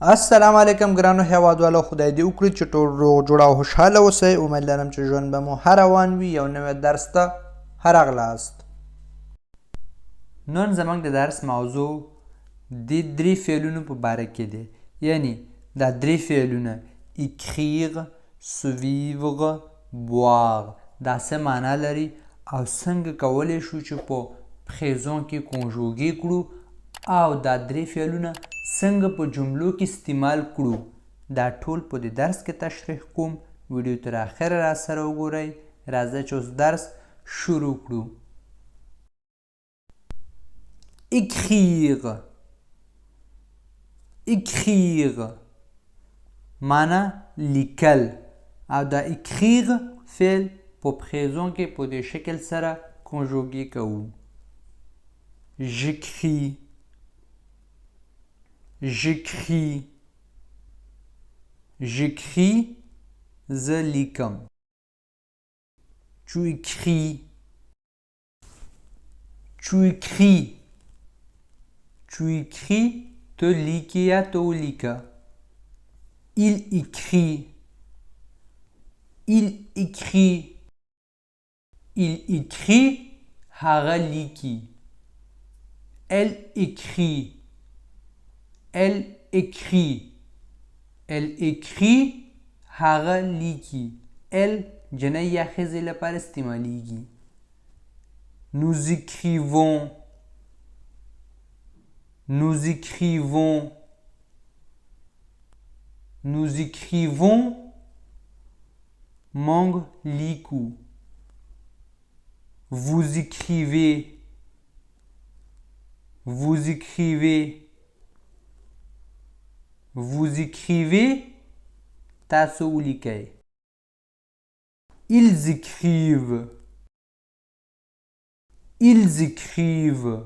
السلام علیکم ګرانو هیوادوالو، خدای دې وکړي چې ټول روغ جوړ او خوشحاله اوسئ. امید لرم چې ژوند به مو ښه روان وي. یو نوی درس ته ښه راغلاست. نن زموږ د درس موضوع د درې فعلونو په باره کې دی، یعنی دا درې فعلونه écrire، suivre، boire دا څه معنا لري او څنګه کولی شو چې په پریزون کې کنجوګې کړو او دا درې فعلونه څنګه په جملو کې استعمال کړو. دا ټول په دې درس کې تشریح کوم. ویډیو تر اخره را سره وګورئ. راځئ چې اوس درس شروع کړو. écrire، écrire معنا لیکل او دا écrire فعل په پریزون کې په دې شکل سره کنجوګې کوو. j'écris، j'écris، j'écris زه لیکم. tu écris، tu écris، tu écris ته لیکي یا ته ولیکه. il écrit، il écrit، il écrit هغه لیکي. elle écrit، elle écrit، elle écrit هغه لیکي. elle جنۍ یا ښځې لپاره استعمالیږي. nous écrivons، nous écrivons، nous écrivons موږ لیکو. vous écrivez، vous écrivez، vous écrivez تاسو ولیکئ. ils écrivent، ils écrivent،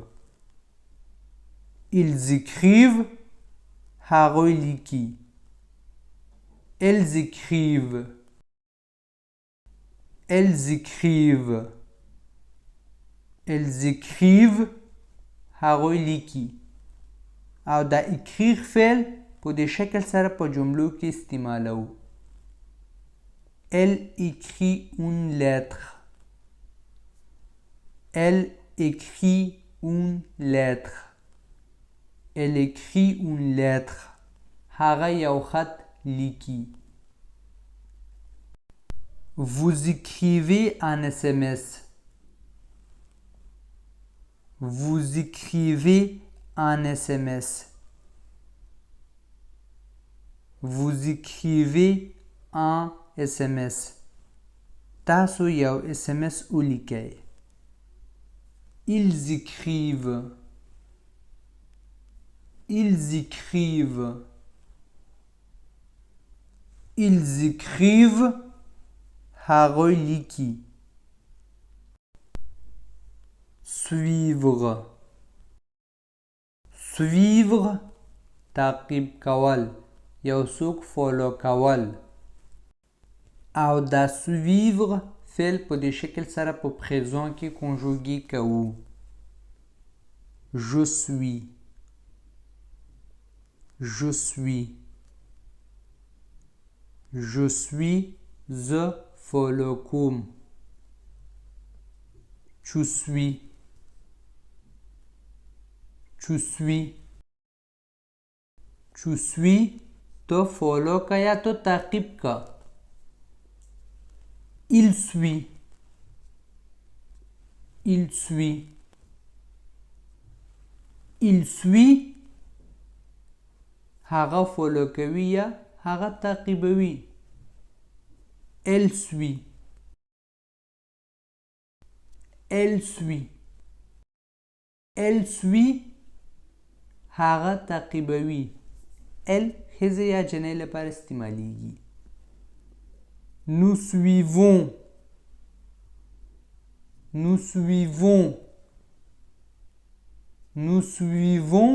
ils écrivent هغوی لیکي. elles écrivent، elles écrivent، elles écrivent هغوی لیکي. او دا écrire فعل په دې شکل سره په جملو کې استعمالوو. elle écrit une lettre، elle écrit une lettre، elle écrit une lettre هغه یو خط لیکي. vous écrivez un SMS، vous écrivez un SMS، vous écrivez un SMS تاسو یو SMS ولیکئ. ils écrivent، ils écrivent، ils écrivent هغوی لیکي. suivre، suivre تعقیب کول، یو څوک فالو کول. او دا suivre فعل په دې شکل سره په پریزون کې کنجوګې کوو. je suis، je suis، je suis زه فالو کوم. tu suis، tu suis، tu suis ته فالو که یا ته تعقیب که. il suit، il suit، il suit هغه فالو کوي یا هغه تعقیبوي. elle suit، elle suit، elle suit هغه تعقیبوي. elle ښځې یا جنۍ لپاره استعمالیږي. nous suivons، nous suivons، nous suivons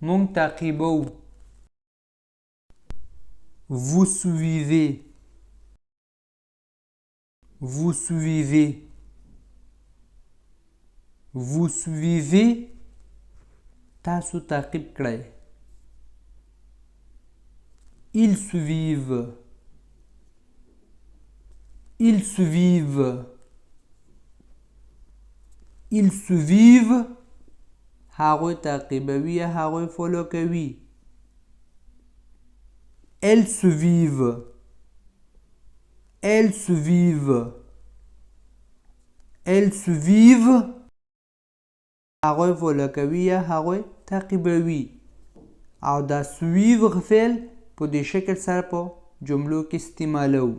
موږ تعقیبوو. vous suivez، vous suivez، vous suivez تاسو تعقیب کړئ. Ils suivent. Ils suivent. Ils suivent. هغوی تعقیبوي یا هغوی فالو کوي. Elles suivent. Elles suivent. Elles suivent. هغوی فالو کوي یا هغوی تعقیبوي. او دا suivre فعل په دې شکل سره په جملو کې استعمالوو.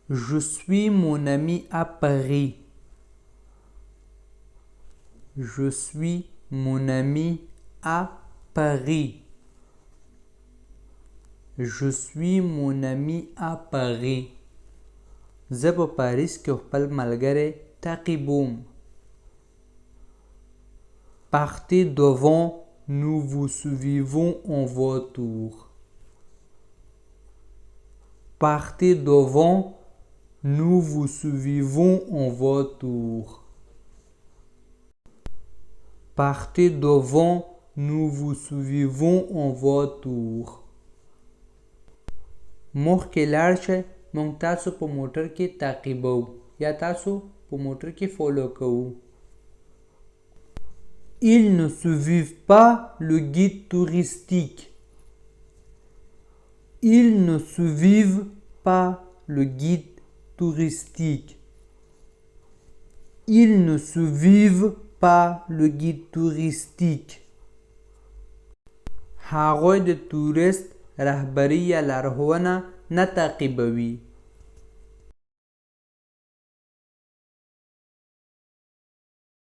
Je suis mon ami à Paris. Je suis mon ami à Paris. Je suis mon ami à Paris. زه په پاریس کې خپل ملګری تعقیبوم. Partez devant, nous vous suivons en voiture. Partez devant, nous vous suivons en voiture. Partez devant, nous vous suivons en voiture. مخکې لاړ شئ موږ تاسو په موټر کې تعقیبوو یا تاسو په موټر کې فالو کوو. Ils ne suivent pas le guide touristique. Ils ne suivent pas le guide touristique. Ils ne suivent pas le guide touristique. هغوی د تورست رهبری یا لارښوونه نه تعقیبوي.